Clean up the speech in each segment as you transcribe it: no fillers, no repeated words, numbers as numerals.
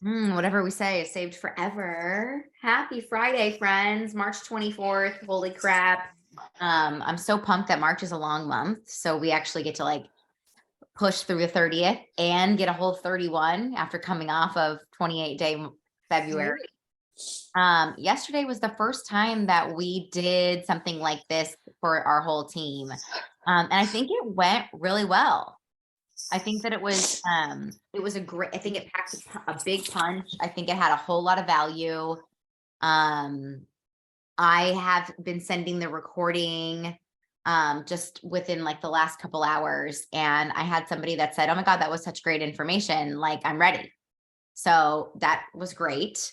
Whatever we say is saved forever. Happy Friday, friends. March 24th. Holy crap. I'm so pumped that March is a long month. So we actually get to like push through the 30th and get a whole 31 after coming off of 28-day February. Yesterday was the first time that we did something like this for our whole team. And I think it went really well. I think that it was a great, I think it packed a big punch. I think it had a whole lot of value. I have been sending the recording just within like the last couple hours, and I had somebody that said, "Oh my God, that was such great information. Like, I'm ready." So that was great.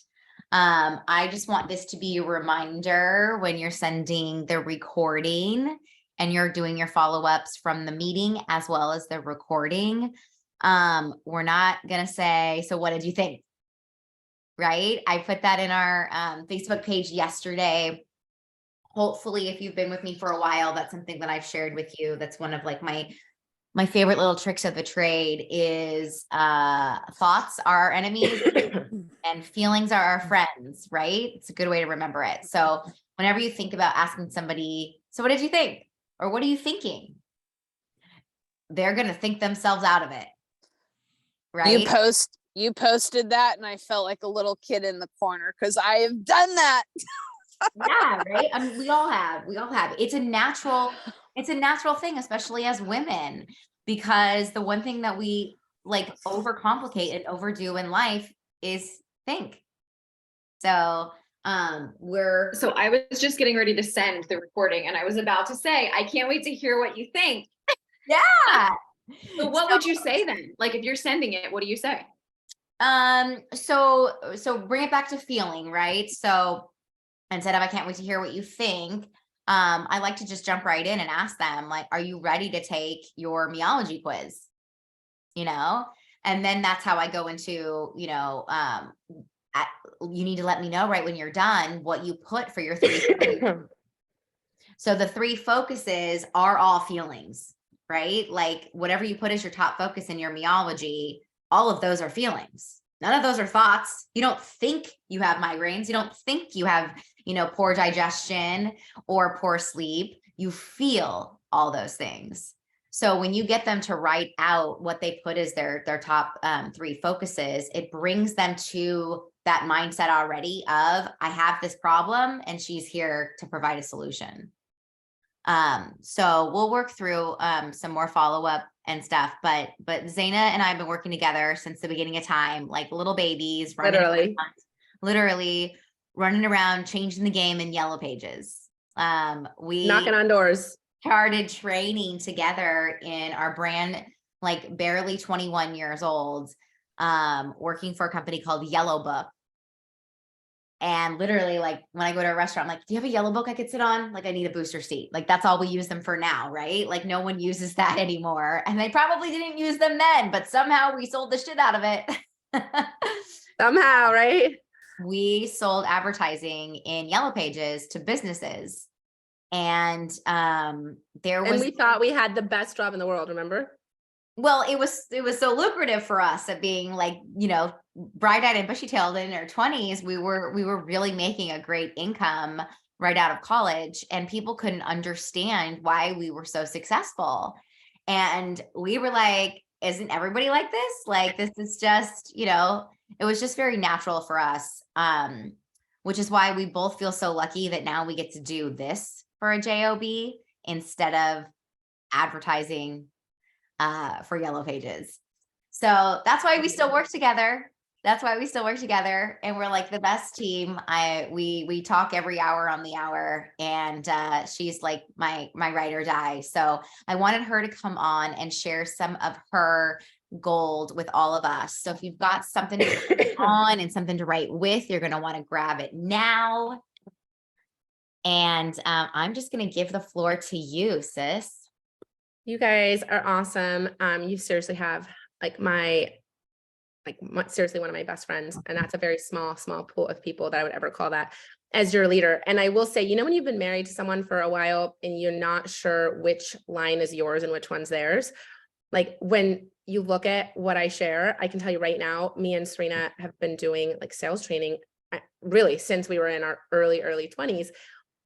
I just want this to be a reminder when you're sending the recording and you're doing your follow-ups from the meeting as well as the recording. We're not gonna say, "So what did you think?" Right? I put that in our Facebook page yesterday. Hopefully, if you've been with me for a while, that's something that I've shared with you. That's one of like my favorite little tricks of the trade is thoughts are our enemies and feelings are our friends, right? It's a good way to remember it. So whenever you think about asking somebody, "So what did you think?" or "What are you thinking?" they're going to think themselves out of it, right? You posted that and I felt like a little kid in the corner because I have done that. Yeah, right. I mean, we all have. It's a natural thing, especially as women, because the one thing that we like overcomplicate and overdo in life is think. So So I was just getting ready to send the recording and I was about to say, I can't wait to hear what you think. yeah. So what would you say then? Like if you're sending it, what do you say? So bring it back to feeling, right? So instead of "I can't wait to hear what you think," I like to just jump right in and ask them, like, "Are you ready to take your meology quiz?" You know, and then that's how I go into, you need to let me know right when you're done what you put for your three. So the three focuses are all feelings, right? Like whatever you put as your top focus in your meology, all of those are feelings. None of those are thoughts. You don't think you have migraines. You don't think you have, poor digestion or poor sleep. You feel all those things. So when you get them to write out what they put as their top three focuses, it brings them to that mindset already of, "I have this problem and she's here to provide a solution." So we'll work through some more follow-up and stuff, but Zaina and I have been working together since the beginning of time, like little babies, literally running around, changing the game in Yellow Pages. We knocking on doors. Started training together in our brand, like barely 21 years old, working for a company called Yellow Book. And literally, like when I go to a restaurant, I'm like, "Do you have a Yellow Book I could sit on? Like, I need a booster seat." Like, that's all we use them for now, right? Like, no one uses that anymore. And they probably didn't use them then, but somehow we sold the shit out of it. Somehow, right? We sold advertising in Yellow Pages to businesses. And we thought we had the best job in the world, remember? Well, it was so lucrative for us at being like, bright-eyed and bushy-tailed in our 20s. We were really making a great income right out of college, and people couldn't understand why we were so successful. And we were like, "Isn't everybody like this? Like, this is just, it was just very natural for us. Which is why we both feel so lucky that now we get to do this for a job instead of advertising for Yellow Pages. So that's why we still work together. And we're like the best team. We talk every hour on the hour, and she's like my ride or die. So I wanted her to come on and share some of her gold with all of us. So if you've got something to write on and something to write with, you're going to want to grab it now. And I'm just going to give the floor to you, sis. You guys are awesome. You seriously have seriously one of my best friends. And that's a very small pool of people that I would ever call that as your leader. And I will say, when you've been married to someone for a while and you're not sure which line is yours and which one's theirs, Like when you look at what I share, I can tell you right now, me and Serena have been doing like sales training really since we were in our early 20s.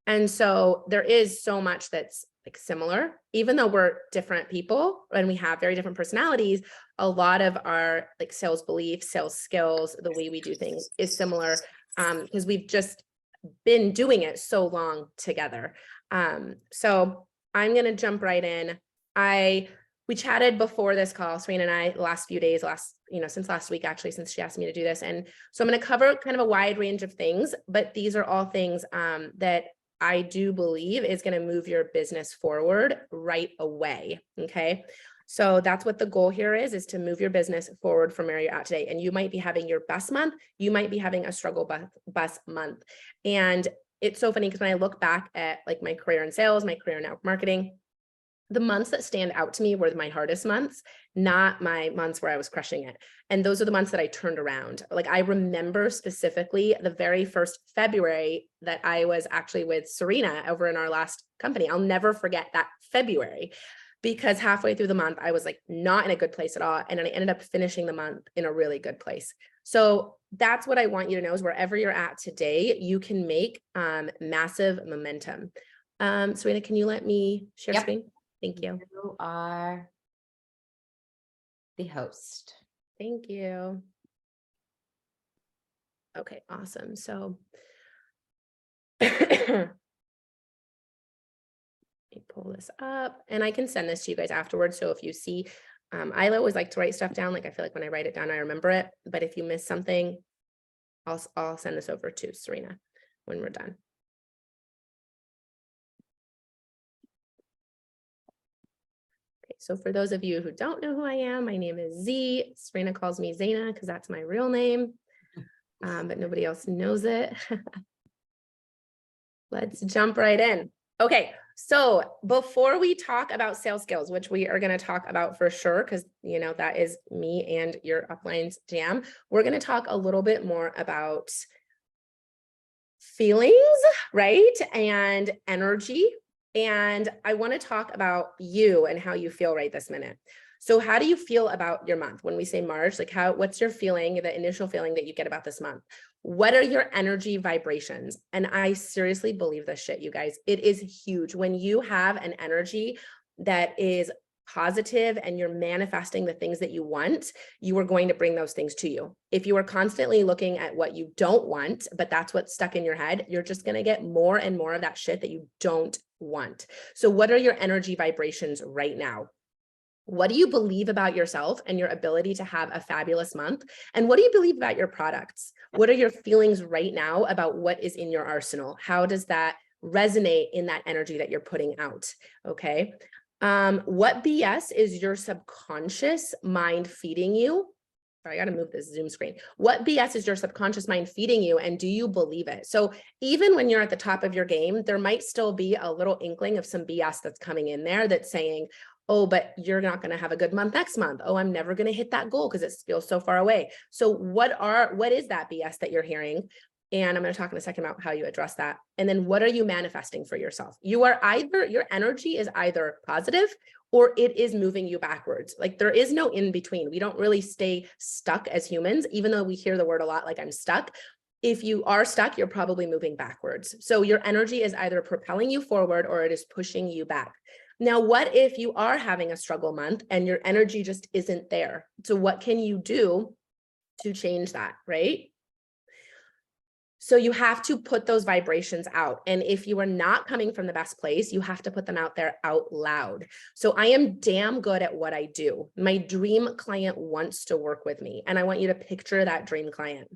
And so there is so much that's like similar, even though we're different people and we have very different personalities. A lot of our like sales beliefs, sales skills, the way we do things is similar, because we've just been doing it so long together. So I'm going to jump right in. We chatted before this call, Serena and I, the last few days, since last week, actually, since she asked me to do this. And so I'm going to cover kind of a wide range of things, but these are all things that I do believe is going to move your business forward right away. Okay. So that's what the goal here is to move your business forward from where you're at today. And you might be having your best month. You might be having a struggle bus month. And it's so funny because when I look back at like my career in sales, my career in network marketing, the months that stand out to me were my hardest months, not my months where I was crushing it. And those are the months that I turned around. Like I remember specifically the very first February that I was actually with Serena over in our last company. I'll never forget that February, because halfway through the month, I was like not in a good place at all. And then I ended up finishing the month in a really good place. So that's what I want you to know is wherever you're at today, you can make massive momentum. Serena, can you let me share screen? Thank you. You are the host. Thank you. Okay, awesome. So let me pull this up and I can send this to you guys afterwards. So if you see, I always like to write stuff down. Like I feel like when I write it down, I remember it. But if you miss something, I'll send this over to Serena when we're done. Okay, so for those of you who don't know who I am, my name is Z. Serena calls me Zaina because that's my real name, but nobody else knows it. Let's jump right in. Okay, so before we talk about sales skills, which we are going to talk about for sure, because that is me and your upline's jam, we're going to talk a little bit more about feelings, right? And energy. And I want to talk about you and how you feel right this minute. So how do you feel about your month? When we say March, like what's your feeling, the initial feeling that you get about this month? What are your energy vibrations? And I seriously believe this shit, you guys. It is huge. When you have an energy that is positive and you're manifesting the things that you want, you are going to bring those things to you. If you are constantly looking at what you don't want, but that's what's stuck in your head, you're just going to get more and more of that shit that you don't want. So what are your energy vibrations right now? What do you believe about yourself and your ability to have a fabulous month? And what do you believe about your products? What are your feelings right now about what is in your arsenal? How does that resonate in that energy that you're putting out? Okay. What BS is your subconscious mind feeding you? Sorry, I got to move this Zoom screen. What BS is your subconscious mind feeding you, and do you believe it? So even when you're at the top of your game, there might still be a little inkling of some BS that's coming in there that's saying, oh, but you're not going to have a good month next month. Oh, I'm never going to hit that goal because it feels so far away. So what is that BS that you're hearing? And I'm going to talk in a second about how you address that. And then what are you manifesting for yourself? Your energy is either positive or it is moving you backwards. Like there is no in between. We don't really stay stuck as humans, even though we hear the word a lot, like I'm stuck. If you are stuck, you're probably moving backwards. So your energy is either propelling you forward or it is pushing you back. Now, what if you are having a struggle month and your energy just isn't there? So what can you do to change that, right? So you have to put those vibrations out. And if you are not coming from the best place, you have to put them out there out loud. So I am damn good at what I do. My dream client wants to work with me. And I want you to picture that dream client.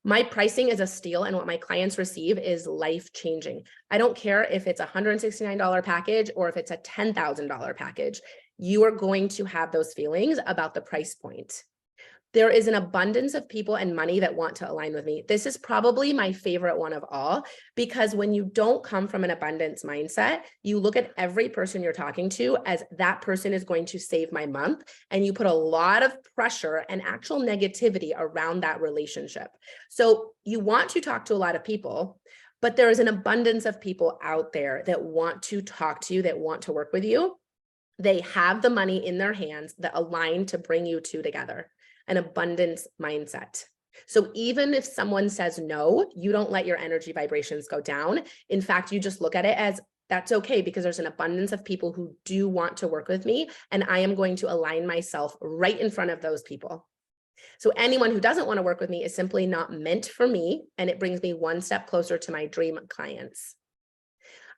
My pricing is a steal, and what my clients receive is life-changing. I don't care if it's a $169 package or if it's a $10,000 package. You are going to have those feelings about the price point. There is an abundance of people and money that want to align with me. This is probably my favorite one of all, because when you don't come from an abundance mindset, you look at every person you're talking to as that person is going to save my month. And you put a lot of pressure and actual negativity around that relationship. So you want to talk to a lot of people, but there is an abundance of people out there that want to talk to you, that want to work with you. They have the money in their hands that align to bring you two together, an abundance mindset. So even if someone says no, you don't let your energy vibrations go down. In fact, you just look at it as that's okay, because there's an abundance of people who do want to work with me, and I am going to align myself right in front of those people. So anyone who doesn't want to work with me is simply not meant for me, and it brings me one step closer to my dream clients.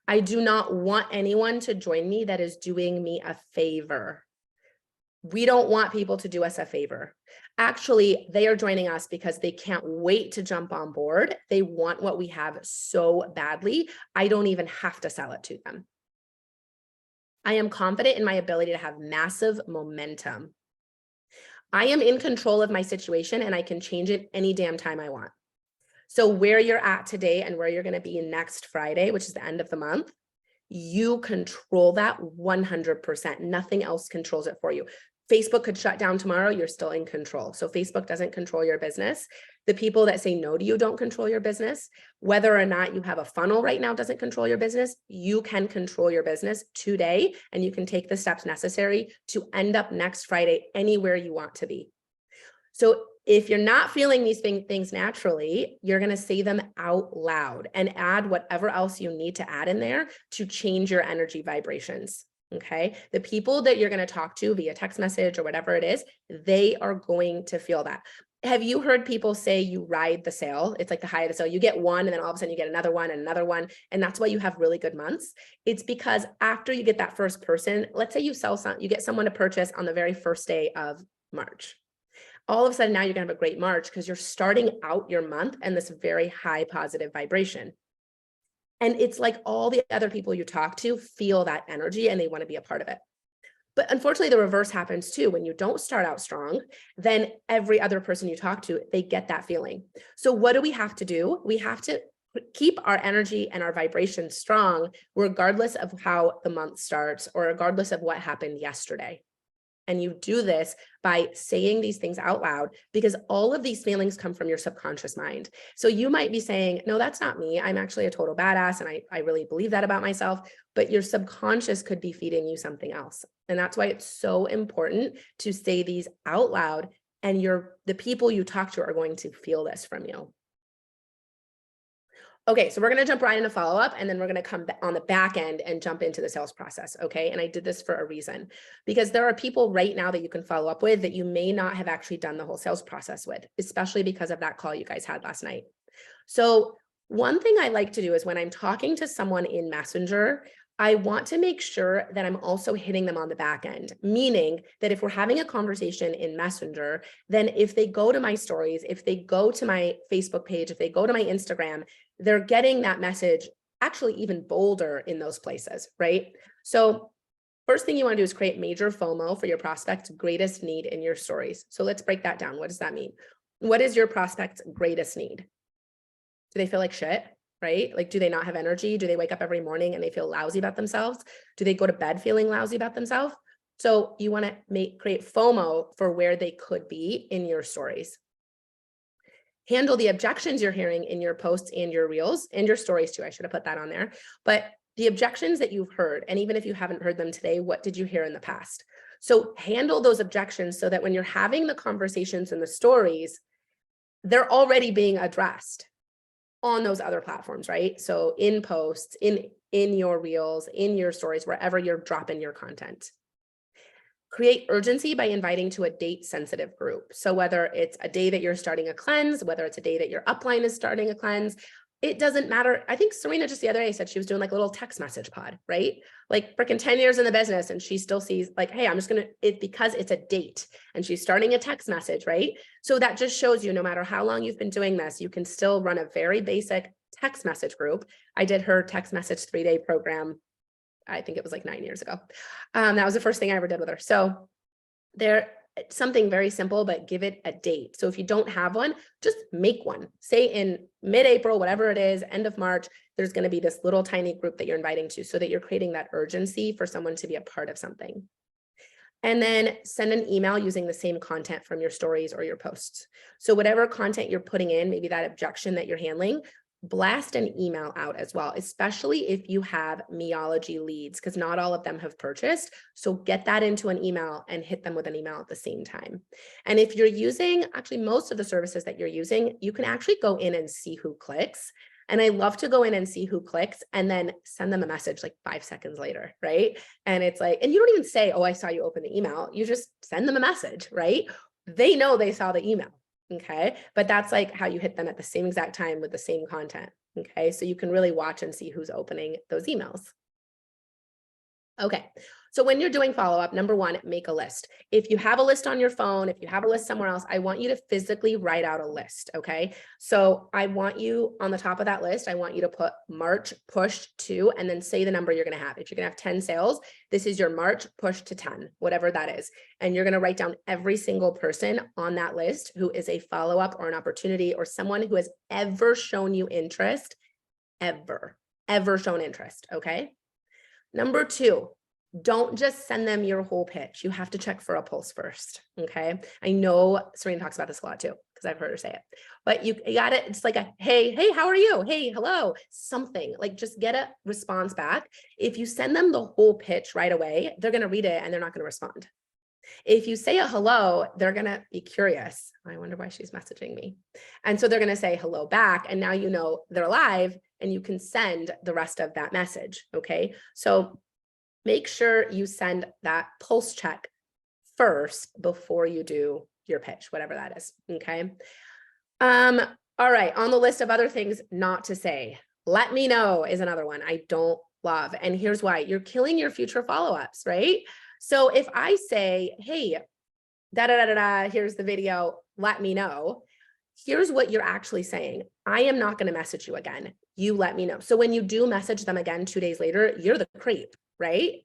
I do not want anyone to join me that is doing me a favor. We don't want people to do us a favor. Actually, they are joining us because they can't wait to jump on board. They want what we have so badly. I don't even have to sell it to them. I am confident in my ability to have massive momentum. I am in control of my situation, and I can change it any damn time I want. So where you're at today and where you're going to be next Friday, which is the end of the month, you control that 100%. Nothing else controls it for you. Facebook could shut down tomorrow. You're still in control. So Facebook doesn't control your business. The people that say no to you don't control your business. Whether or not you have a funnel right now doesn't control your business. You can control your business today, and you can take the steps necessary to end up next Friday anywhere you want to be. So if you're not feeling these things naturally, you're going to say them out loud and add whatever else you need to add in there to change your energy vibrations. Okay. The people that you're going to talk to via text message or whatever it is, they are going to feel that. Have you heard people say you ride the sale? It's like the high of the sale. You get one, and then all of a sudden you get another one and another one. And that's why you have really good months. It's because after you get that first person, let's say you get someone to purchase on the very first day of March. All of a sudden now you're going to have a great March because you're starting out your month in this very high positive vibration. And it's like all the other people you talk to feel that energy and they want to be a part of it. But unfortunately, the reverse happens too. When you don't start out strong, then every other person you talk to, they get that feeling. So what do we have to do? We have to keep our energy and our vibration strong, regardless of how the month starts or regardless of what happened yesterday. And you do this by saying these things out loud, because all of these feelings come from your subconscious mind. So you might be saying, no, that's not me. I'm actually a total badass. And I really believe that about myself, but your subconscious could be feeding you something else. And that's why it's so important to say these out loud, and the people you talk to are going to feel this from you. Okay, so we're going to jump right into follow-up, and then we're going to come on the back end and jump into the sales process. Okay. And I did this for a reason, because there are people right now that you can follow up with that you may not have actually done the whole sales process with, especially because of that call you guys had last night. So one thing I like to do is when I'm talking to someone in Messenger, I want to make sure that I'm also hitting them on the back end, meaning that if we're having a conversation in Messenger, then if they go to my stories, if they go to my Facebook page, if they go to my Instagram, they're getting that message actually even bolder in those places, right? So first thing you want to do is create major FOMO for your prospect's greatest need in your stories. So let's break that down. What does that mean? What is your prospect's greatest need? Do they feel like shit? Right? Like, do they not have energy? Do they wake up every morning and they feel lousy about themselves? Do they go to bed feeling lousy about themselves? So you want to create FOMO for where they could be in your stories. Handle the objections you're hearing in your posts and your reels and your stories too. I should have put that on there. But the objections that you've heard, and even if you haven't heard them today, what did you hear in the past? So handle those objections so that when you're having the conversations and the stories, they're already being addressed on those other platforms, right? So in posts, in your reels, in your stories, wherever you're dropping your content. Create urgency by inviting to a date sensitive group. So whether it's a day that you're starting a cleanse, whether it's a day that your upline is starting a cleanse, it doesn't matter. I think Serena just the other day said she was doing like a little text message pod, right? Like freaking 10 years in the business, and she still sees like, hey, I'm just going to, because it's a date and she's starting a text message, right? So that just shows you no matter how long you've been doing this, you can still run a very basic text message group. I did her text message 3-day program. I think it was like 9 years ago. That was the first thing I ever did with her. So it's something very simple, but give it a date. So if you don't have one, just make one. Say in mid-April, whatever it is, end of March, there's going to be this little tiny group that you're inviting to, so that you're creating that urgency for someone to be a part of something. And then send an email using the same content from your stories or your posts. So whatever content you're putting in, maybe that objection that you're handling, blast an email out as well, especially if you have Meology leads, because not all of them have purchased. So get that into an email and hit them with an email at the same time. And if you're using actually most of the services that you're using, you can actually go in and see who clicks. And I love to go in and see who clicks and then send them a message like 5 seconds later, right? And it's like, and you don't even say, oh, I saw you open the email. You just send them a message, right? They know they saw the email. Okay. But that's like how you hit them at the same exact time with the same content. Okay. So you can really watch and see who's opening those emails. Okay. So when you're doing follow-up, number one, make a list. If you have a list on your phone, if you have a list somewhere else, I want you to physically write out a list. Okay. So I want you on the top of that list, I want you to put March push to, and then say the number you're going to have. If you're going to have 10 sales, this is your March push to 10, whatever that is. And you're going to write down every single person on that list who is a follow-up or an opportunity or someone who has ever shown you interest, ever shown interest. Okay. Number two, don't just send them your whole pitch. You have to check for a pulse first. Okay. I know Serena talks about this a lot too, because I've heard her say it, but you got it. It's like a, hey, how are you? Hey, hello, something like just get a response back. If you send them the whole pitch right away, they're going to read it and they're not going to respond. If you say a hello, they're going to be curious. I wonder why she's messaging me. And so they're going to say hello back. And now you know they're live and you can send the rest of that message. Okay. So make sure you send that pulse check first before you do your pitch, whatever that is. Okay. All right. On the list of other things not to say, let me know is another one I don't love. And here's why: you're killing your future follow-ups, right? So if I say, hey, here's the video, let me know. Here's what you're actually saying. I am not going to message you again. You let me know. So when you do message them again 2 days later, you're the creep, right?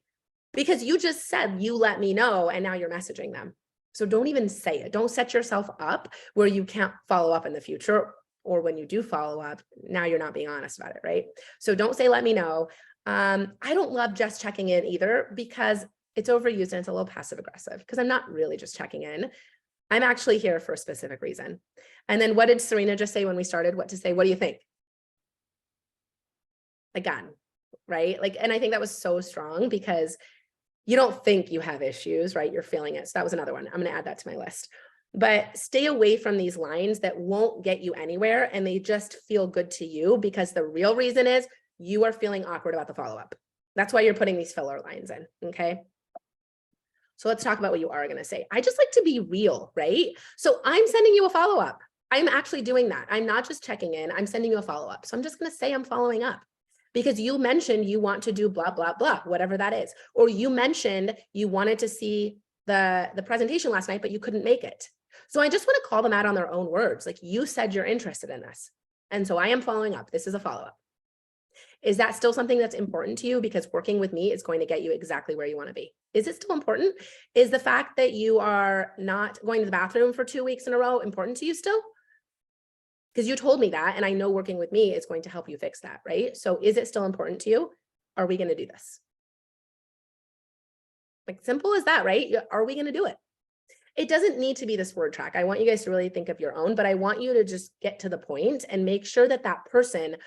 Because you just said, you let me know, and now you're messaging them. So don't even say it. Don't set yourself up where you can't follow up in the future, or when you do follow up, now you're not being honest about it, right? So don't say, let me know. I don't love just checking in either, because it's overused and it's a little passive aggressive, because I'm not really just checking in. I'm actually here for a specific reason. And then what did Serena just say when we started? What to say? What do you think? Again, right? Like, and I think that was so strong because you don't think you have issues, right? You're feeling it. So that was another one. I'm going to add that to my list. But stay away from these lines that won't get you anywhere, and they just feel good to you because the real reason is you are feeling awkward about the follow-up. That's why you're putting these filler lines in. Okay. So let's talk about what you are going to say. I just like to be real, right? So I'm sending you a follow-up. I'm actually doing that. I'm not just checking in. I'm sending you a follow-up. So I'm just going to say I'm following up because you mentioned you want to do blah, blah, blah, whatever that is. Or you mentioned you wanted to see the presentation last night, but you couldn't make it. So I just want to call them out on their own words. Like, you said you're interested in this. And so I am following up. This is a follow-up. Is that still something that's important to you? Because working with me is going to get you exactly where you want to be. Is it still important? Is the fact that you are not going to the bathroom for 2 weeks in a row important to you still? Because you told me that, and I know working with me is going to help you fix that, right? So is it still important to you? Are we going to do this? Like, simple as that, right? Are we going to do it? It doesn't need to be this word track. I want you guys to really think of your own, but I want you to just get to the point and make sure that that person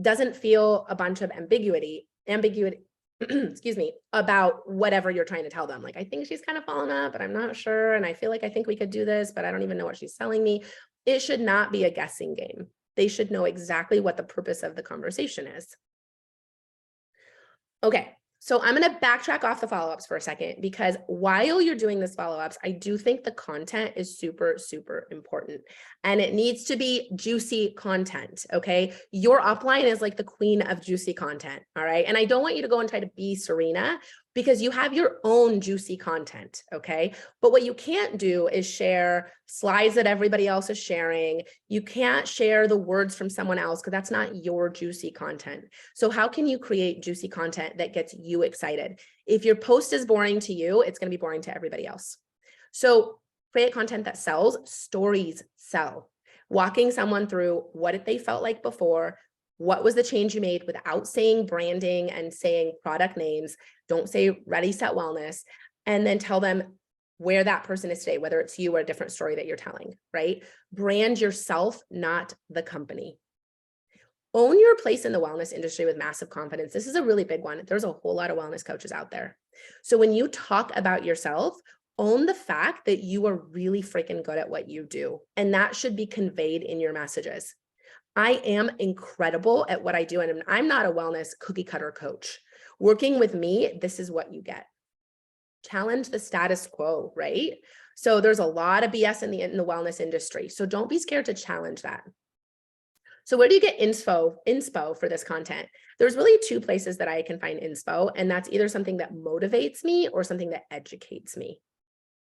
doesn't feel a bunch of ambiguity, excuse me, about whatever you're trying to tell them. Like, I think she's kind of fallen up, but I'm not sure. And I feel like I think we could do this, but I don't even know what she's telling me. It should not be a guessing game. They should know exactly what the purpose of the conversation is. Okay. So I'm going to backtrack off the follow-ups for a second, because while you're doing this follow-ups, I do think the content is super, super important, and it needs to be juicy content. Okay. Your upline is like the queen of juicy content. All right. And I don't want you to go and try to be Serena, because you have your own juicy content. Okay. But what you can't do is share slides that everybody else is sharing. You can't share the words from someone else, because that's not your juicy content. So how can you create juicy content that gets you excited? If your post is boring to you, it's going to be boring to everybody else. So create content that sells. Stories sell. Walking someone through what they felt like before. What was the change you made without saying branding and saying product names? Don't say Ready, Set, Wellness. And then tell them where that person is today, whether it's you or a different story that you're telling, right? Brand yourself, not the company. Own your place in the wellness industry with massive confidence. This is a really big one. There's a whole lot of wellness coaches out there. So when you talk about yourself, own the fact that you are really freaking good at what you do. And that should be conveyed in your messages. I am incredible at what I do. And I'm not a wellness cookie cutter coach. Working with me, this is what you get. Challenge the status quo, right? So there's a lot of BS in the wellness industry. So don't be scared to challenge that. So where do you get inspo for this content? There's really two places that I can find inspo, and that's either something that motivates me or something that educates me.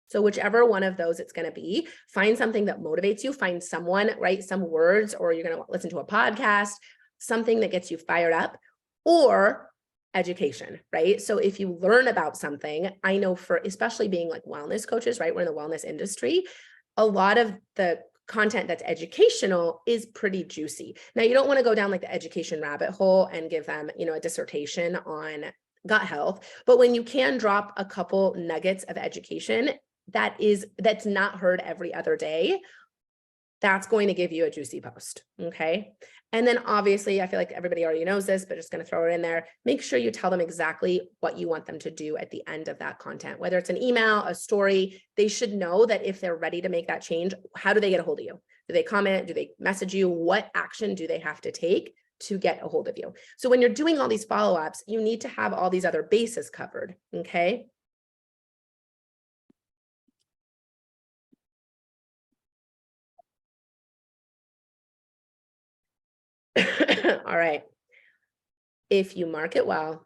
So whichever one of those it's going to be, find something that motivates you, find someone, write some words, or you're going to listen to a podcast, something that gets you fired up, or education, right? So if you learn about something, I know for especially being like wellness coaches, right? We're in the wellness industry. A lot of the content that's educational is pretty juicy. Now, you don't want to go down like the education rabbit hole and give them, a dissertation on gut health, but when you can drop a couple nuggets of education that's not heard every other day, that's going to give you a juicy post. Okay. And then obviously, I feel like everybody already knows this, but just going to throw it in there. Make sure you tell them exactly what you want them to do at the end of that content, whether it's an email, a story. They should know that if they're ready to make that change, how do they get a hold of you? Do they comment? Do they message you? What action do they have to take to get a hold of you? So when you're doing all these follow-ups, you need to have all these other bases covered. Okay. All right. If you market well,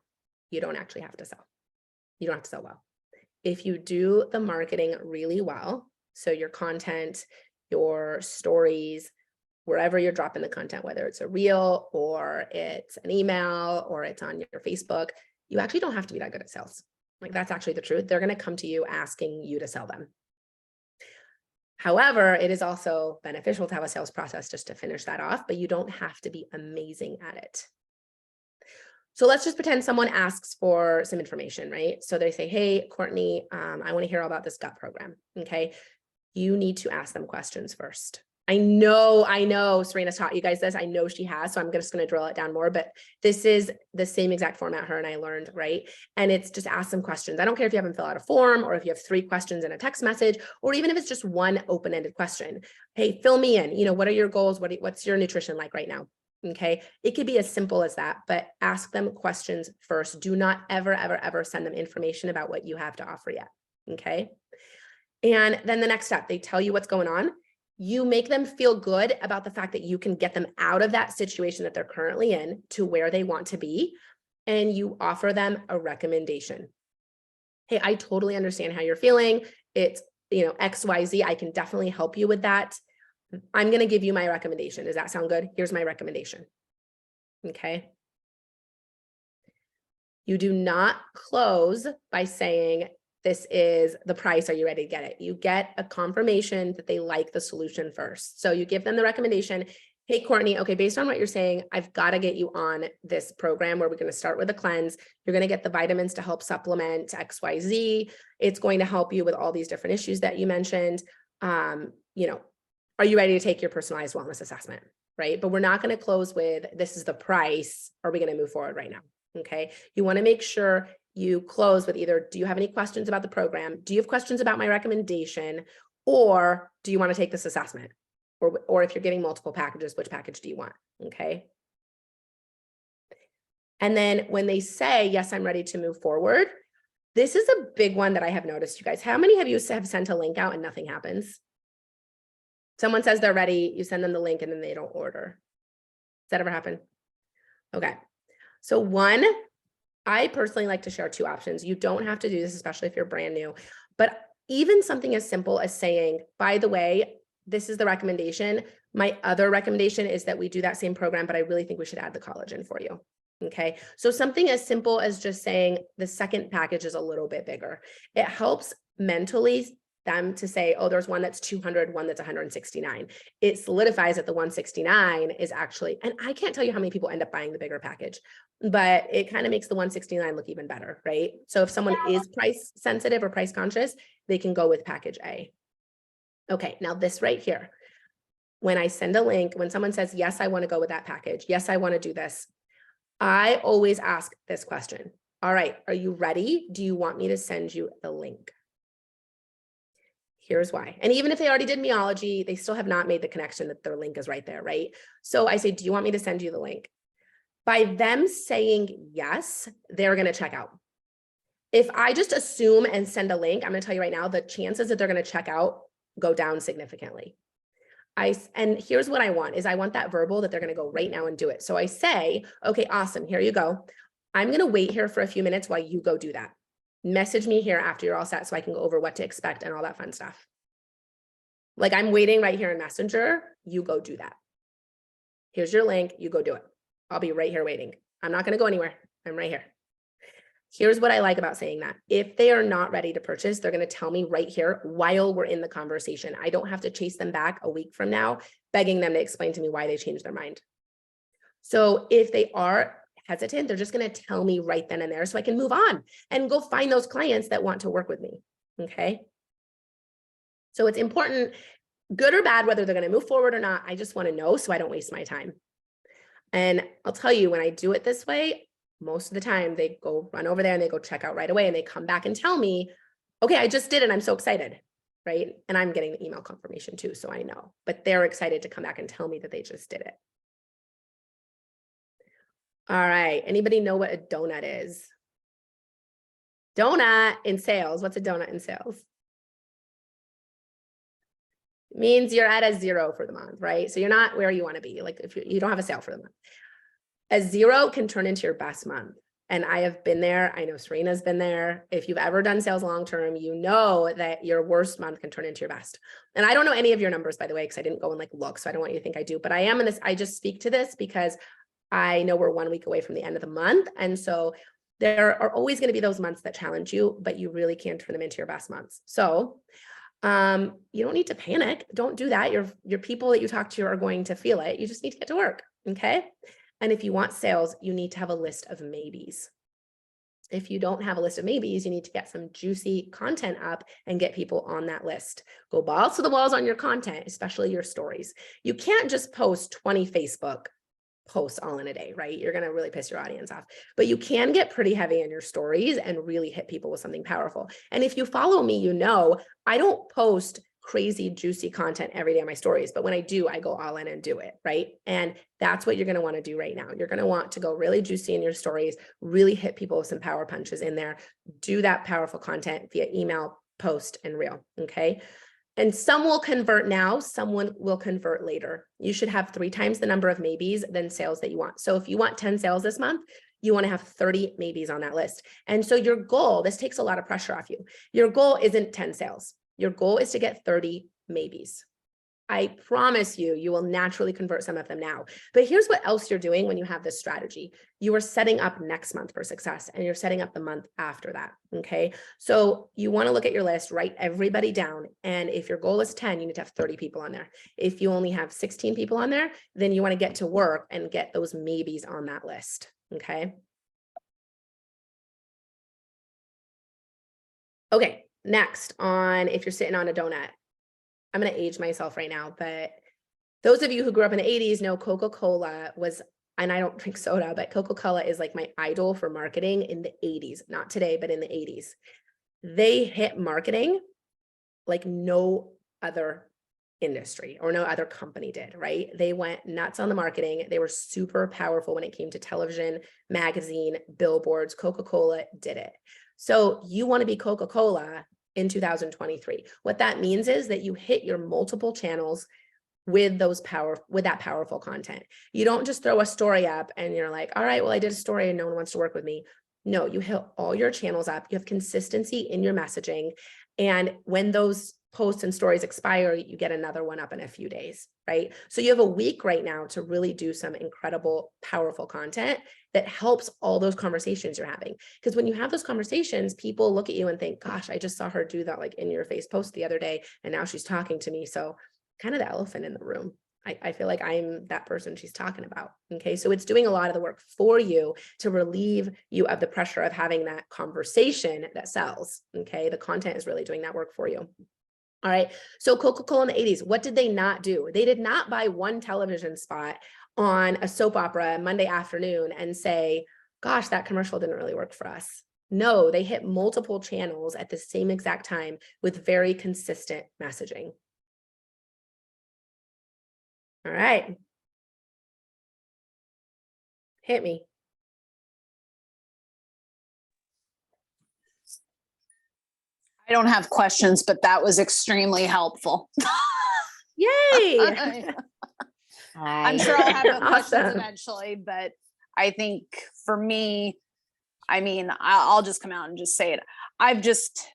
you don't actually have to sell. You don't have to sell well. If you do the marketing really well, so your content, your stories, wherever you're dropping the content, whether it's a reel or it's an email or it's on your Facebook, you actually don't have to be that good at sales. Like, that's actually the truth. They're going to come to you asking you to sell them. However, it is also beneficial to have a sales process just to finish that off, but you don't have to be amazing at it. So let's just pretend someone asks for some information, right? So they say, hey, Courtney, I want to hear all about this gut program. Okay. You need to ask them questions first. I know Serena's taught you guys this. I know she has, so I'm just going to drill it down more, but this is the same exact format her and I learned, right? And it's just ask some questions. I don't care if you have them fill out a form or if you have 3 questions in a text message, or even if it's just one open-ended question. Hey, fill me in, what are your goals? What's your nutrition like right now? Okay. It could be as simple as that, but ask them questions first. Do not ever send them information about what you have to offer yet. Okay. And then the next step, they tell you what's going on. You make them feel good about the fact that you can get them out of that situation that they're currently in to where they want to be. And you offer them a recommendation. Hey, I totally understand how you're feeling. It's, XYZ. I can definitely help you with that. I'm going to give you my recommendation. Does that sound good? Here's my recommendation. Okay. You do not close by saying, this is the price. Are you ready to get it? You get a confirmation that they like the solution first. So you give them the recommendation. Hey, Courtney, okay, based on what you're saying, I've got to get you on this program where we're going to start with a cleanse. You're going to get the vitamins to help supplement XYZ. It's going to help you with all these different issues that you mentioned. Are you ready to take your personalized wellness assessment? Right. But we're not going to close with, this is the price. Are we going to move forward right now? Okay. You want to make sure you close with either, do you have any questions about the program? Do you have questions about my recommendation? Or do you want to take this assessment? Or if you're getting multiple packages, which package do you want? Okay. And then when they say, yes, I'm ready to move forward, this is a big one that I have noticed, you guys. How many of you have sent a link out and nothing happens? Someone says they're ready, you send them the link and then they don't order. Does that ever happen? Okay. So one, I personally like to share 2 options. You don't have to do this, especially if you're brand new, but even something as simple as saying, by the way, this is the recommendation. My other recommendation is that we do that same program, but I really think we should add the collagen for you. Okay. So something as simple as just saying the second package is a little bit bigger. It helps mentally them to say, oh, there's one that's 200, one that's 169. It solidifies that the 169 is actually, and I can't tell you how many people end up buying the bigger package, but it kind of makes the 169 look even better, right? So if someone is price sensitive or price conscious, they can go with package A. Okay, now this right here. when I send a link, when someone says, yes, I want to go with that package. Yes, I want to do this. I always ask this question. All right, are you ready? Do you want me to send you the link? Here's why. And even if they already did Meology, they still have not made the connection that their link is right there, right? So I say, do you want me to send you the link? By them saying yes, they're going to check out. If I just assume and send a link, I'm going to tell you right now, the chances that they're going to check out go down significantly. And here's what I want is I want that verbal that they're going to go right now and do it. So I say, okay, awesome. Here you go. I'm going to wait here for a few minutes while you go do that. Message me here after you're all set so I can go over what to expect and all that fun stuff. Like I'm waiting right here in Messenger. You go do that. Here's your link. You go do it. I'll be right here waiting. I'm not going to go anywhere. I'm right here. Here's what I like about saying that. If they are not ready to purchase, they're going to tell me right here while we're in the conversation. I don't have to chase them back a week from now, begging them to explain to me why they changed their mind. So if they are hesitant, they're just going to tell me right then and there so I can move on and go find those clients that want to work with me. Okay. So it's important, good or bad, whether they're going to move forward or not. I just want to know so I don't waste my time. And I'll tell you, when I do it this way, most of the time they go run over there and they go check out right away and they come back and tell me, okay, I just did it. I'm so excited. Right. And I'm getting the email confirmation too. So I know, but they're excited to come back and tell me that they just did it. All right. Anybody know what a donut is? Donut in sales. What's a donut in sales? It means you're at a zero for the month, right? So you're not where you want to be. Like if you don't have a sale for the month. A zero can turn into your best month. And I have been there. I know Serena's been there. If you've ever done sales long-term, you know that your worst month can turn into your best. And I don't know any of your numbers, by the way, because I didn't go and like look. So I don't want you to think I do, but I am in this. I just speak to this because I know we're 1 week away from the end of the month. And so there are always going to be those months that challenge you, but you really can turn them into your best months. So you don't need to panic. Don't do that. Your people that you talk to are going to feel it. You just need to get to work. Okay. And if you want sales, you need to have a list of maybes. If you don't have a list of maybes, you need to get some juicy content up and get people on that list. Go balls to the walls on your content, especially your stories. You can't just post 20 Facebook posts all in a day, right? You're going to really piss your audience off, but you can get pretty heavy in your stories and really hit people with something powerful. And if you follow me, you know, I don't post crazy, juicy content every day on my stories, but when I do, I go all in and do it, right? And that's what you're going to want to do right now. You're going to want to go really juicy in your stories, really hit people with some power punches in there, do that powerful content via email, post, and reel, okay? And some will convert now, someone will convert later. You should have 3 times the number of maybes than sales that you want. So if you want 10 sales this month, you want to have 30 maybes on that list. And so your goal, this takes a lot of pressure off you. Your goal isn't 10 sales. Your goal is to get 30 maybes. I promise you, you will naturally convert some of them now. But here's what else you're doing when you have this strategy. You are setting up next month for success, and you're setting up the month after that, okay? So you want to look at your list, write everybody down. And if your goal is 10, you need to have 30 people on there. If you only have 16 people on there, then you want to get to work and get those maybes on that list, okay? Okay, next on if you're sitting on a donut. I'm going to age myself right now, but those of you who grew up in the 80s know Coca-Cola was, and I don't drink soda, but Coca-Cola is like my idol for marketing in the 80s, not today, but in the 80s. They hit marketing like no other industry or no other company did, right? They went nuts on the marketing. They were super powerful when it came to television, magazine, billboards. Coca-Cola did it. So you want to be Coca-Cola in 2023. What that means is that you hit your multiple channels with that powerful content. You don't just throw a story up and you're like, all right, well, I did a story and no one wants to work with me. No, you hit all your channels up. You have consistency in your messaging. And when those posts and stories expire, you get another one up in a few days, right? So you have a week right now to really do some incredible, powerful content that helps all those conversations you're having. Because when you have those conversations, people look at you and think, gosh, I just saw her do that like in your face post the other day, and now she's talking to me. So kind of the elephant in the room. I feel like I'm that person she's talking about. Okay. So it's doing a lot of the work for you to relieve you of the pressure of having that conversation that sells. Okay. The content is really doing that work for you. All right. So Coca-Cola in the 80s, what did they not do? They did not buy one television spot on a soap opera Monday afternoon and say, gosh, that commercial didn't really work for us. No, they hit multiple channels at the same exact time with very consistent messaging. All right. Hit me. I don't have questions, but that was extremely helpful. Yay. I'm sure I'll have the questions Awesome. eventually, but I think for me, I mean, I'll just come out and just say it. I just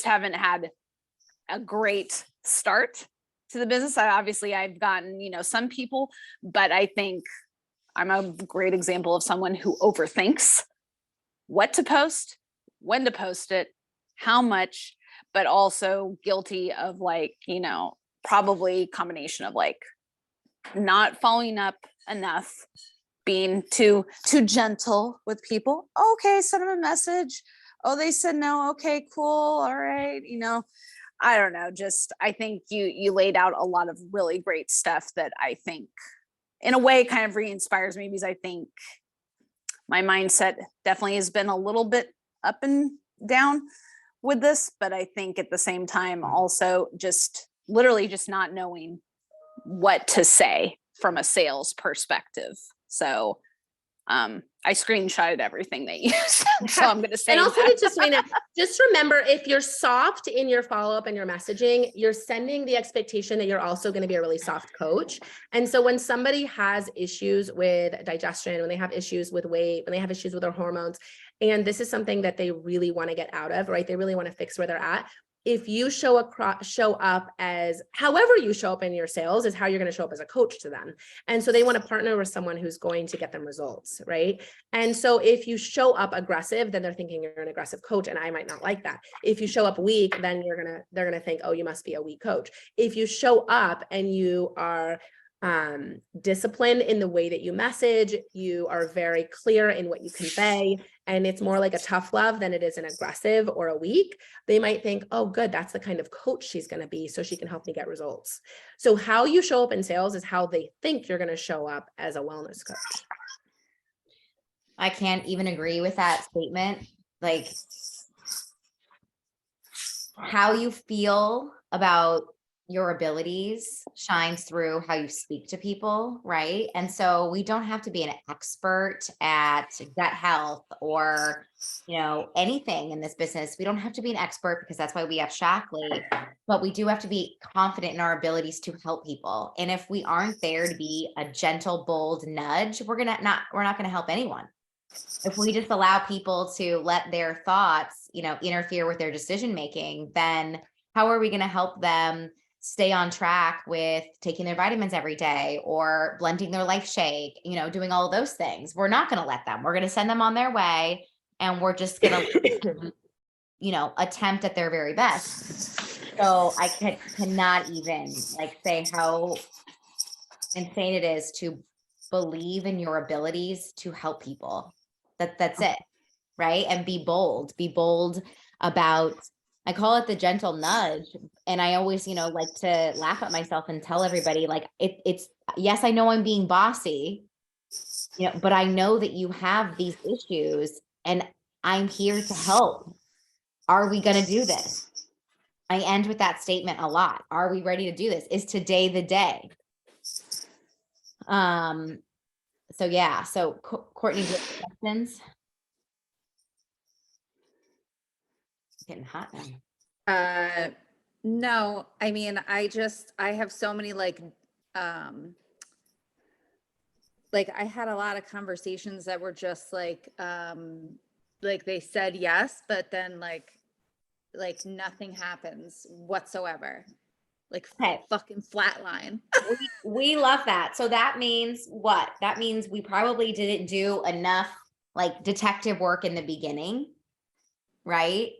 haven't had a great start to the business. I've gotten, some people, but I think I'm a great example of someone who overthinks what to post, when to post it, how much, but also guilty of probably combination of not following up enough, being too gentle with people. Okay, send them a message. Oh, they said no. Okay, cool. All right. I don't know. Just, I think you laid out a lot of really great stuff that I think in a way kind of re-inspires me, because I think my mindset definitely has been a little bit up and down with this, but I think at the same time also just literally just not knowing what to say from a sales perspective. So I screenshotted everything that you said, so I'm going to say And also that. just remember, if you're soft in your follow-up and your messaging, you're sending the expectation that you're also going to be a really soft coach. And so when somebody has issues with digestion, when they have issues with weight, when they have issues with their hormones, and this is something that they really want to get out of, right? They really want to fix where they're at. If you show up as however you show up in your sales is how you're going to show up as a coach to them. And so they want to partner with someone who's going to get them results, right? And so if you show up aggressive, then they're thinking you're an aggressive coach, and I might not like that. If you show up weak, then they're going to think, oh, you must be a weak coach. If you show up and you are disciplined in the way that you message, you are very clear in what you convey, and it's more like a tough love than it is an aggressive or a weak, they might think, oh, good, that's the kind of coach she's going to be, so she can help me get results. So how you show up in sales is how they think you're going to show up as a wellness coach. I can't even agree with that statement. Like, how you feel about your abilities shines through how you speak to people, right? And so we don't have to be an expert at gut health or, anything in this business. We don't have to be an expert, because that's why we have Shaklee, but we do have to be confident in our abilities to help people. And if we aren't there to be a gentle, bold nudge, we're not going to help anyone. If we just allow people to let their thoughts, interfere with their decision-making, then how are we going to help them stay on track with taking their vitamins every day or blending their life shake, doing all of those things? We're not going to let them. We're going to send them on their way, and we're just going to, attempt at their very best. So I cannot even say how insane it is to believe in your abilities to help people. That's it. Right. And be bold about, I call it the gentle nudge. And I always, like to laugh at myself and tell everybody it's, yes, I know I'm being bossy, but I know that you have these issues and I'm here to help. Are we going to do this? I end with that statement a lot. Are we ready to do this? Is today the day? So yeah. So Courtney, do you have questions? It's getting hot now. No, I mean, I have so many I had a lot of conversations that were just they said yes, but then nothing happens whatsoever. Okay. Fucking flatline. We love that. So that means what? That means we probably didn't do enough detective work in the beginning, right?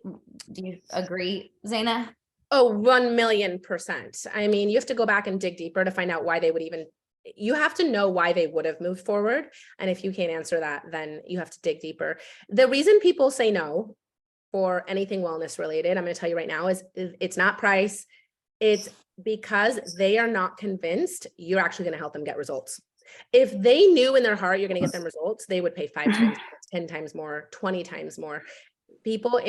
Do you agree, Zaina? Oh, 1,000,000%. I mean, you have to go back and dig deeper to find out why they would even, you have to know why they would have moved forward. And if you can't answer that, then you have to dig deeper. The reason people say no for anything wellness related, I'm going to tell you right now, is it's not price. It's because they are not convinced you're actually going to help them get results. If they knew in their heart you're going to get them results, they would pay 5 times, 10 times more, 20 times more. People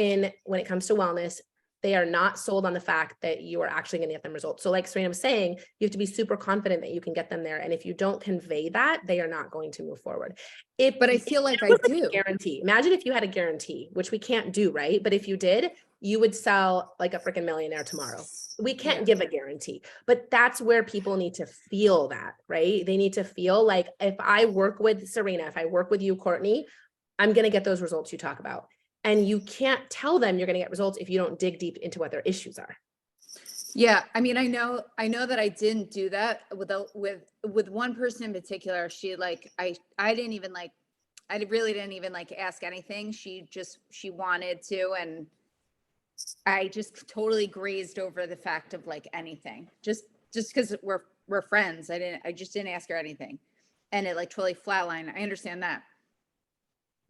when it comes to wellness, they are not sold on the fact that you are actually going to get them results. So like Serena was saying, you have to be super confident that you can get them there. And if you don't convey that, they are not going to move forward. But I feel like I was do. a guarantee. Imagine if you had a guarantee, which we can't do, right? But if you did, you would sell like a freaking millionaire tomorrow. We can't give a guarantee, but that's where people need to feel that, right? They need to feel like, if I work with Serena, if I work with you, Courtney, I'm going to get those results you talk about. And you can't tell them you're going to get results if you don't dig deep into what their issues are. Yeah, I mean, I know that I didn't do that with one person in particular. She like, I didn't even like, I really didn't even like ask anything. She wanted to, and I just totally grazed over the fact of like anything, just because we're friends. I just didn't ask her anything, and it like totally flatlined. I understand that.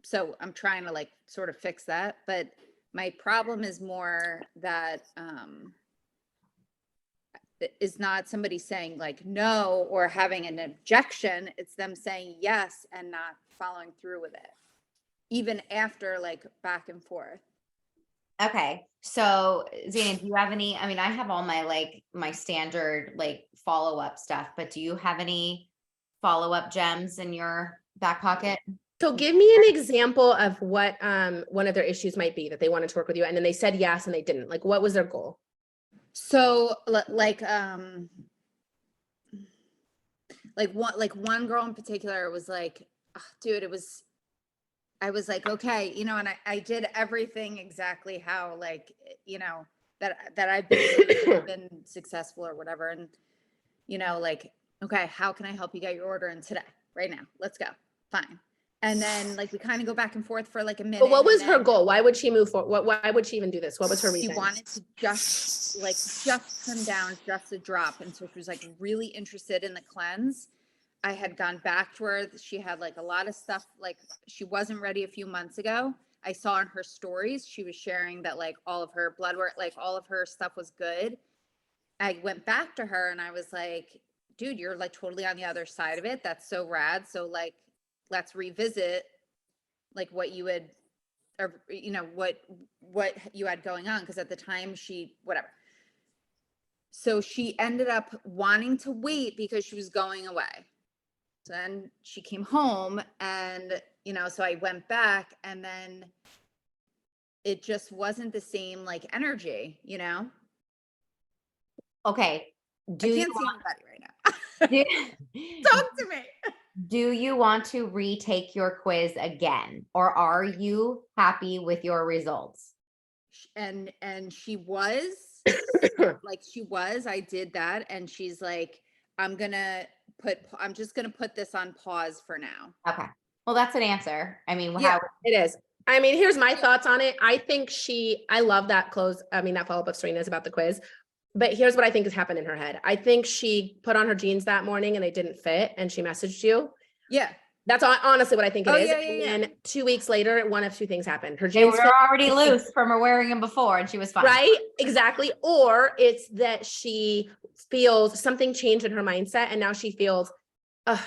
So I'm trying to like sort of fix that, but my problem is more that is not somebody saying like no or having an objection. It's them saying yes and not following through with it, even after like back and forth. Okay. So Zana, do you have any, I mean, I have all my standard like follow-up stuff, but do you have any follow-up gems in your back pocket? So give me an example of what one of their issues might be that they wanted to work with you, and then they said yes and they didn't. Like, what was their goal? So like one girl in particular was like, "Ugh, dude, I was like, okay, and I did everything exactly how like, that I've been successful or whatever. And, like, okay, how can I help you get your order in today, right now? Let's go. Fine. And then like, we kind of go back and forth for like a minute. But what was and her then goal? Why would she move forward? Why would she even do this? What was her She reason? wanted to just come down, just a drop. And so she was like really interested in the cleanse. I had gone back to her. She had like a lot of stuff, like she wasn't ready a few months ago. I saw in her stories, she was sharing that like all of her blood work, like all of her stuff was good. I went back to her and I was like, dude, you're like totally on the other side of it. That's so rad. So like, let's revisit like what you had, or what you had going on. Cause at the time whatever. So she ended up wanting to wait because she was going away. So then she came home and, so I went back and then it just wasn't the same like energy, Okay. I can't see anybody right now. do, Talk to me. do you want to retake your quiz again, or are you happy with your results? And she was I did that. And she's like, I'm just going to put this on pause for now. Okay. Well, that's an answer. I mean, Yeah. It is. I mean, here's my thoughts on it. I think I love that that follow-up of Serena's about the quiz. But here's what I think has happened in her head. I think she put on her jeans that morning and they didn't fit, and she messaged you. Yeah. That's honestly what I think it is. Yeah. And then 2 weeks later, one of two things happened. Her they jeans were fit, already loose from her wearing them before and she was fine. right? Exactly. Or it's that she feels something changed in her mindset, and now she feels,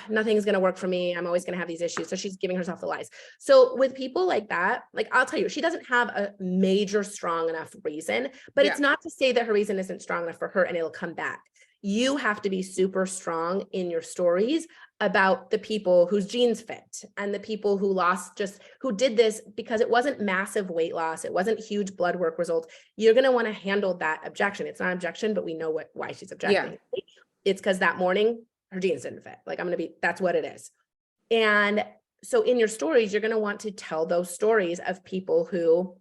nothing's going to work for me. I'm always going to have these issues. So she's giving herself the lies. So with people like that, like I'll tell you, she doesn't have a major strong enough reason, but it's not to say that her reason isn't strong enough for her and it'll come back. You have to be super strong in your stories about the people whose genes fit and the people who who did this because it wasn't massive weight loss. It wasn't huge blood work results. You're going to want to handle that objection. It's not an objection, but we know why she's objecting. Yeah. It's because that morning her jeans didn't fit. Like that's what it is. And so in your stories, you're going to want to tell those stories of people who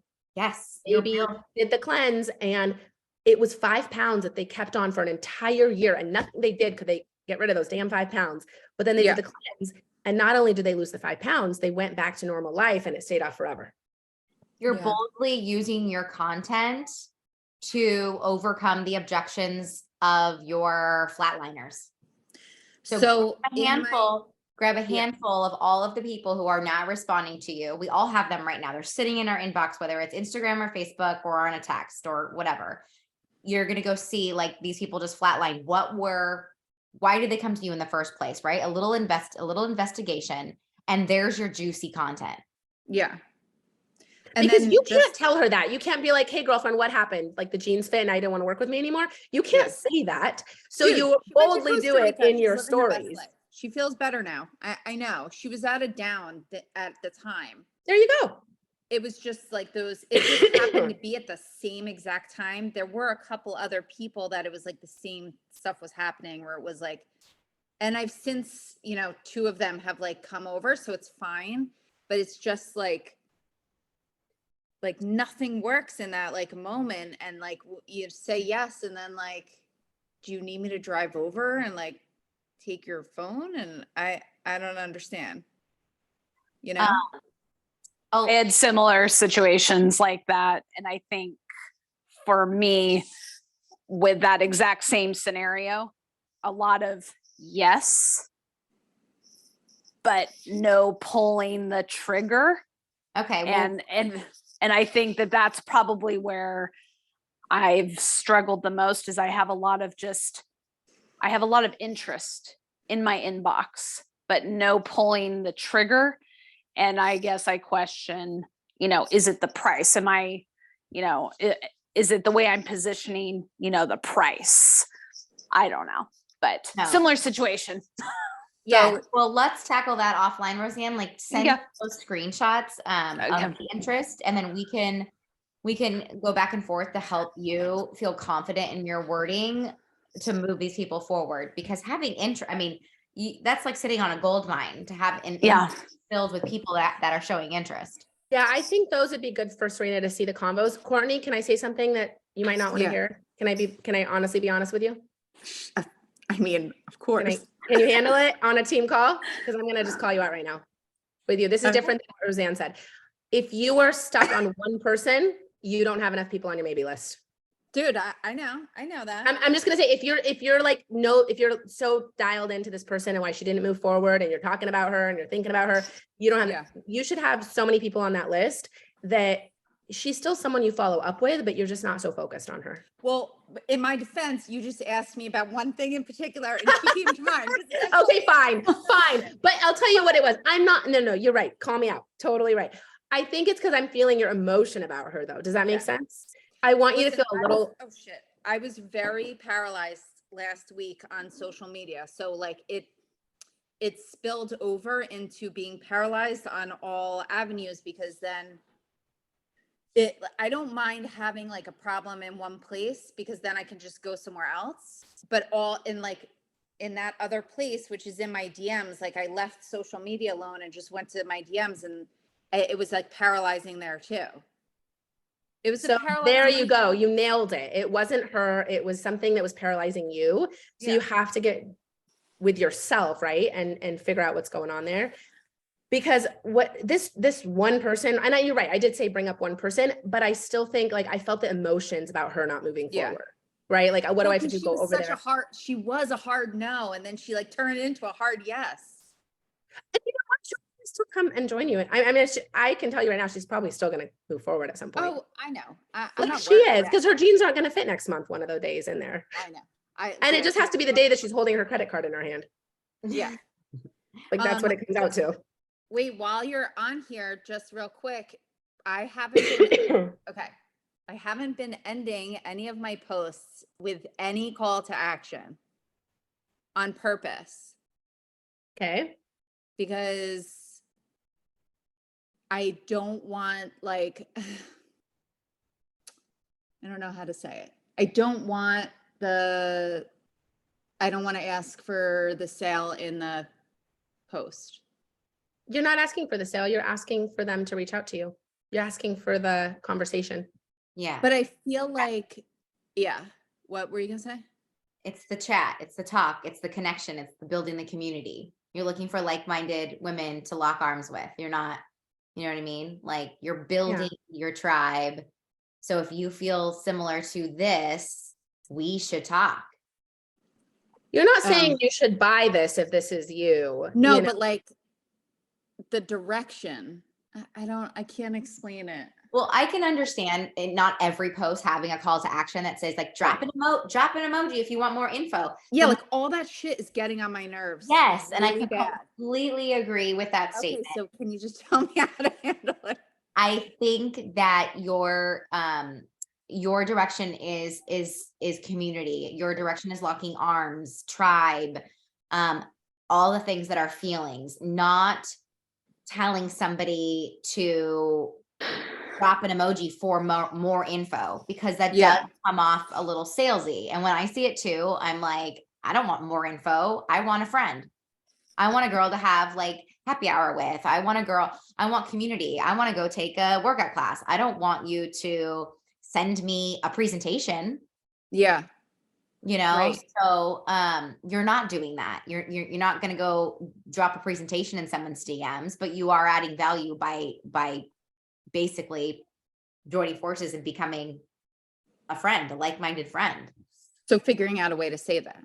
maybe did the cleanse and it was 5 pounds that they kept on for an entire year, and nothing they did could they get rid of those damn 5 pounds. But then they did the cleanse, and not only did they lose the 5 pounds, they went back to normal life and it stayed off forever. You're boldly using your content to overcome the objections of your flatliners. So grab a handful of all of the people who are not responding to you. We all have them right now. They're sitting in our inbox, whether it's Instagram or Facebook or on a text or whatever. you're going to go see like these people just flatline. Why did they come to you in the first place? Right. A little investigation, and there's your juicy content. Yeah. And Because then you just- can't tell her that. You can't be like, hey, girlfriend, what happened? Like the jeans fit and I didn't want to work with me anymore. You can't Yeah. say that. So Dude, you she went to boldly Costa do it Rica. in She's your living her best stories. life. She feels better now. I know. She was at a down at the time. There you go. It was just like those, it just happened to be at the same exact time. There were a couple other people that it was like the same stuff was happening where it was like, and I've since, you know, 2 of them have like come over, so it's fine, but it's just like nothing works in that like moment. And like, you say yes. And then like, do you need me to drive over and like take your phone? And I don't understand, you know? Oh, I had similar situations like that. And I think for me, with that exact same scenario, a lot of yes, but no pulling the trigger. okay. Well, And I think that that's probably where I've struggled the most is I have a lot of interest in my inbox, but no pulling the trigger. And I guess I question, you know, is it the price? Am I, you know, is it the way I'm positioning, you know, the price? I don't know, but No. similar situation. yeah. Well, let's tackle that offline, Roseanne. Like send Yeah. those screenshots Okay. of the interest, and then we can go back and forth to help you feel confident in your wording to move these people forward. Because having interest, I mean, that's like sitting on a gold mine to have Yeah. filled with people that are showing interest. Yeah, I think those would be good for Serena to see the combos. Courtney, can I say something that you might not want to Yeah. hear? Can I honestly be honest with you? I mean, of Can you handle it on a team call? Because I'm gonna just call you out right now with you. This is Okay. different than what Roseanne said. If you are stuck on one person, you don't have enough people on your maybe list. Dude, I know that. I'm just gonna say, if you're like, no, if you're so dialed into this person and why she didn't move forward and you're talking about her and you're thinking about her, you don't have, Yeah. you should have so many people on that list that she's still someone you follow up with, but you're just not so focused on her. Well, in my defense, you just asked me about one thing in particular and she came to mind. Okay, fine. But I'll tell you what it was. No, you're right. Call me out. Totally right. I think it's because I'm feeling your emotion about her though. Does that make Yeah. sense? I want you to Listen, feel a little, oh shit. I was very paralyzed last week on social media. So like it spilled over into being paralyzed on all avenues because then I don't mind having like a problem in one place because then I can just go somewhere else. But all in that other place, which is in my DMs, like I left social media alone and just went to my DMs and it was like paralyzing there too. It was so a paralyzing. there you go. You nailed it. It wasn't her. It was something that was paralyzing you. So Yeah. you have to get with yourself, right? And figure out what's going on there. Because what this one person, and you're right, I did say bring up one person, but I still think like I felt the emotions about her not moving Yeah. forward, right? Like, what do I have to do? She Go was over such there. she was a hard no, and then she like turned it into a hard yes. And you know what? She'll still come and join you. I mean, I can tell you right now, she's probably still going to move forward at some point. Oh, I know. I'm like not she worried is, about because her jeans aren't going to fit next month. One of those days in there, I know. and it just has to be the day that she's holding her credit card in her hand. Yeah. Like that's what it comes out to. Wait, while you're on here, just real quick, I haven't been okay. I haven't been ending any of my posts with any call to action on purpose Okay. because I don't want like I don't know how to say it. I don't want to ask for the sale in the post. You're not asking for the sale. You're asking for them to reach out to you. You're asking for the conversation. Yeah. But I feel like, yeah. What were you gonna say? It's the chat, it's the talk, it's the connection, it's the building the community. You're looking for like-minded women to lock arms with. You're not, you know what I mean? Like you're building your tribe. So if you feel similar to this, we should talk. You're not saying you should buy this if this is you. No, you know? but like the direction. I can't explain it. Well, I can understand not every post having a call to action that says like drop an emoji if you want more info. Yeah, But like all that shit is getting on my nerves. yes, and I really can bad. completely agree with that Okay, statement. so can you just tell me how to handle it? I think that your direction is community. Your direction is locking arms, tribe, all the things that are feelings, not telling somebody to drop an emoji for more info, because that Yeah. does come off a little salesy. And when I see it too, I'm like, I don't want more info. I want a friend. I want a girl to have like happy hour with. I want community. I want to go take a workout class. I don't want you to send me a presentation, Yeah. you know? Right. So you're not doing that. You're not going to go drop a presentation in someone's DMs, but you are adding value by basically joining forces and becoming a friend, a like-minded friend. So figuring out a way to say that.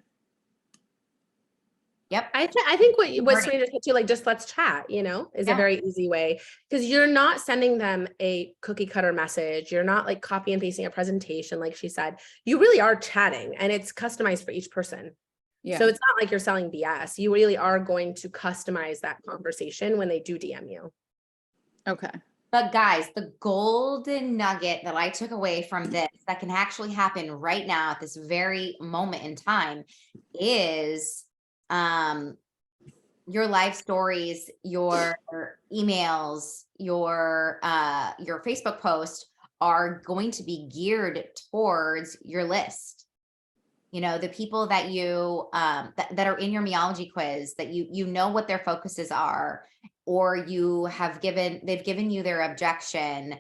Yep. I think what Learning. Serena said too, like just let's chat, you know, is a Yeah. very easy way, because you're not sending them a cookie cutter message. You're not like copy and pasting a presentation, like she said. You really are chatting, and it's customized for each person. Yeah. So it's not like you're selling BS. You really are going to customize that conversation when they do DM you. Okay. But guys, the golden nugget that I took away from this that can actually happen right now at this very moment in time is your life stories, your emails, your Facebook post are going to be geared towards your list. You know, the people that you that are in your meology quiz, that you know what their focuses are, or they've given you their objection.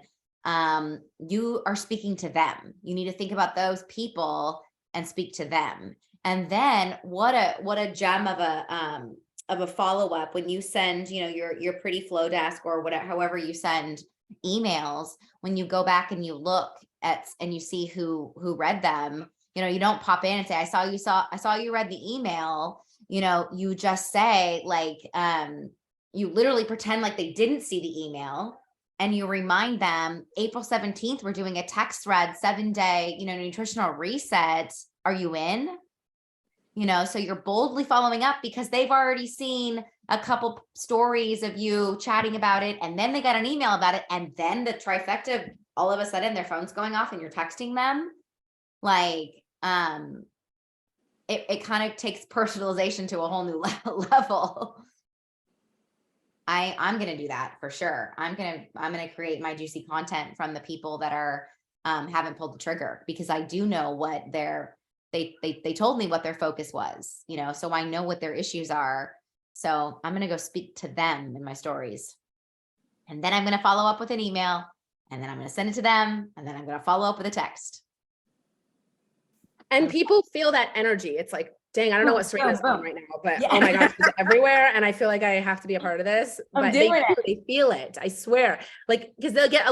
You are speaking to them. You need to think about those people and speak to them. And then what a gem of a follow-up when you send, you know, your pretty flow desk or whatever, however you send emails, when you go back and you look at and you see who read them. You know, you don't pop in and say, I saw you read the email. You know, you just say like, you literally pretend like they didn't see the email, and you remind them April 17th, we're doing a text thread 7-day, you know, nutritional reset. Are you in? You know, so you're boldly following up because they've already seen a couple stories of you chatting about it, and then they got an email about it, and then the trifecta, all of a sudden their phone's going off and you're texting them. Like, it kind of takes personalization to a whole new level. I'm going to do that for sure. I'm going to create my juicy content from the people that are, haven't pulled the trigger, because I do know what they told me what their focus was, you know, so I know what their issues are. So I'm going to go speak to them in my stories, and then I'm going to follow up with an email, and then I'm going to send it to them, and then I'm going to follow up with a text. And people feel that energy. It's like, dang, I don't know what Serena's boom, doing right now, but Yeah. oh my gosh, she's everywhere. And I feel like I have to be a part of this. I'm But doing they feel it. I swear. Like, because they'll get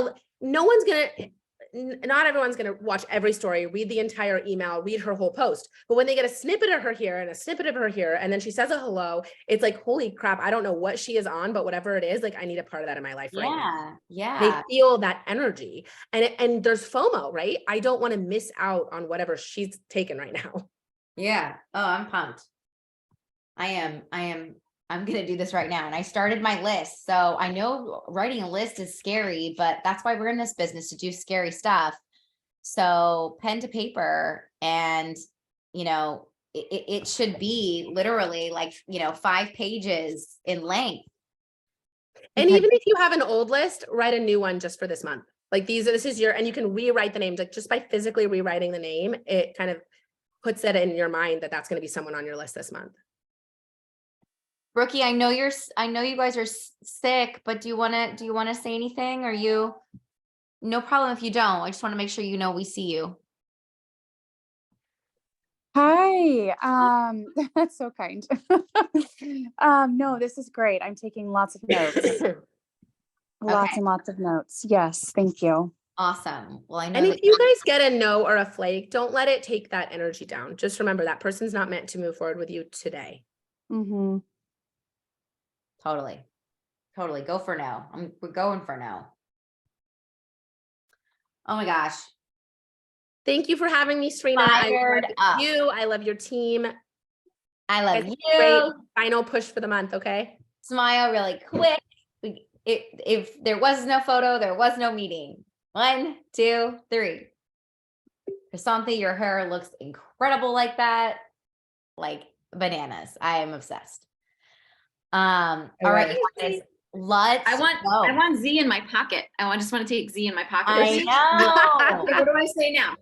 not everyone's gonna watch every story, read the entire email, read her whole post. But when they get a snippet of her here and a snippet of her here, and then she says a hello, it's like, holy crap, I don't know what she is on, but whatever it is, like I need a part of that in my life right now. Yeah. They feel that energy, and there's FOMO, right? I don't want to miss out on whatever she's taken right now. Yeah. Oh, I'm pumped. I'm going to do this right now. And I started my list. So I know writing a list is scary, but that's why we're in this business, to do scary stuff. So pen to paper, and, you know, it should be literally like, you know, 5 pages in length. And Because- even if you have an old list, write a new one just for this month. Like this is and you can rewrite the names, like just by physically rewriting the name, it kind of puts it in your mind that that's going to be someone on your list this month. Brookie, I know you guys are sick, but do you want to say anything? Are you, no problem if you don't. I just want to make sure, you know, we see you. Hi, that's so kind. No, this is great. I'm taking lots of notes. Lots and lots of notes. Yes, thank you. Awesome. Well, I know And that if you guys get a no or a flake, don't let it take that energy down. Just remember that person's not meant to move forward with you today. Mm-hmm. Totally go for no. We're going for no. Oh my gosh. Thank you for having me, Serena. I Fired love up. you. I love your team. I love Guys, you. great. Final push for the month, okay? Smile really quick. If there was no photo, there was no meeting. 1, 2, 3. Asante, your hair looks incredible like that. Like bananas. I am obsessed. All right, guys, let's I go. want Z in my pocket. just want to take Z in my pocket. I know. Okay, what do I say now?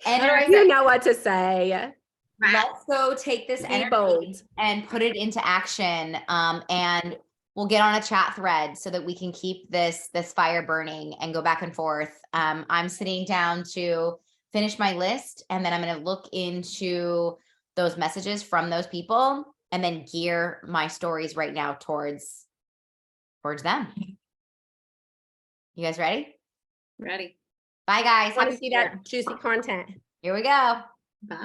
And What do I You say? know what to say. let's go take this Be energy bold. and put it into action. And we'll get on a chat thread so that we can keep this fire burning and go back and forth. I'm sitting down to finish my list, and then I'm going to look into those messages from those people and then gear my stories right now towards them. You guys ready? Ready. Bye, guys. I want Happy to see New Year. that juicy content. Here we go.